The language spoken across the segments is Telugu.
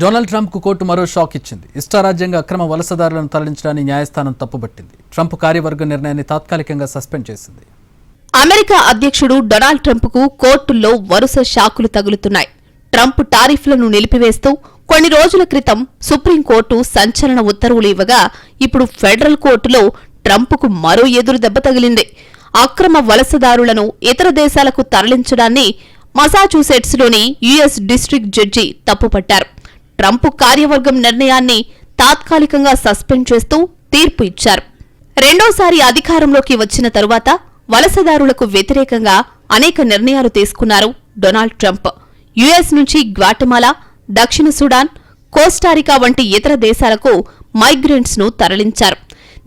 డొనాల్డ్ ట్రంప్ కు కోర్టు మరో షాక్ ఇచ్చింది. ఇష్టారాజ్యంగా అక్రమ వలసదారులను తరలించడాన్ని న్యాయస్థానం తప్పుబట్టింది. ట్రంప్ కార్యవర్గ నిర్ణయాన్ని తాత్కాలికంగా సస్పెండ్ చేసింది. అమెరికా అధ్యక్షుడు డొనాల్డ్ ట్రంప్ కు కోర్టుల్లో వరుస షాకులు తగులుతున్నాయి. ట్రంప్ టారిఫ్లను నిలిపివేస్తూ కొన్ని రోజుల క్రితం సుప్రీంకోర్టు సంచలన ఉత్తర్వులు ఇవ్వగా ఇప్పుడు ఫెడరల్ కోర్టులో ట్రంప్ కు మరో ఎదురు దెబ్బ తగిలింది. అక్రమ వలసదారులను ఇతర దేశాలకు తరలించడాన్ని మసాచ్యూసెట్స్లోని యుఎస్ డిస్ట్రిక్ట్ జడ్జి తప్పుపట్టారు. ట్రంప్ కార్యవర్గం నిర్ణయాన్ని తాత్కాలికంగా సస్పెండ్ చేస్తూ తీర్పు ఇచ్చారు. రెండోసారి అధికారంలోకి వచ్చిన తరువాత వలసదారులకు వ్యతిరేకంగా అనేక నిర్ణయాలు తీసుకున్నారు డొనాల్డ్ ట్రంప్. యుఎస్ నుంచి గ్వాటమాలా, దక్షిణ సుడాన్, కోస్టారికా వంటి ఇతర దేశాలకు మైగ్రెంట్స్ ను తరలించారు.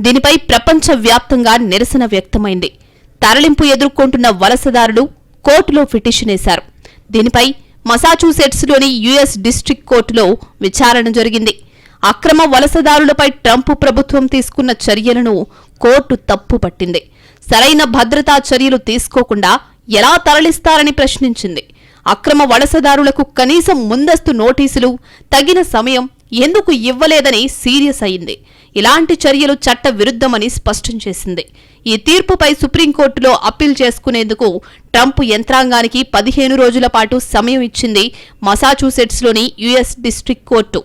దీనిపై ప్రపంచవ్యాప్తంగా నిరసన వ్యక్తమైంది. తరలింపు ఎదుర్కొంటున్న వలసదారులు కోర్టులో పిటిషనేశారు. దీనిపై మసాచ్యూసెట్స్లోని యుఎస్ డిస్ట్రిక్ట్ కోర్టులో విచారణ జరిగింది. అక్రమ వలసదారులపై ట్రంప్ ప్రభుత్వం తీసుకున్న చర్యలను కోర్టు తప్పుపట్టింది. సరైన భద్రతా చర్యలు తీసుకోకుండా ఎలా తరలిస్తారని ప్రశ్నించింది. అక్రమ వలసదారులకు కనీసం ముందస్తు నోటీసులు, తగిన సమయం ఎందుకు ఇవ్వలేదని సీరియస్ అయింది. ఇలాంటి చర్యలు చట్ట విరుద్ధమని స్పష్టం చేసింది. ఈ తీర్పుపై సుప్రీంకోర్టులో అప్పీల్ చేసుకునేందుకు ట్రంప్ యంత్రాంగానికి 15 రోజుల పాటు సమయం ఇచ్చింది మసాచ్యూసెట్స్లోని యుఎస్ డిస్ట్రిక్ట్ కోర్టు.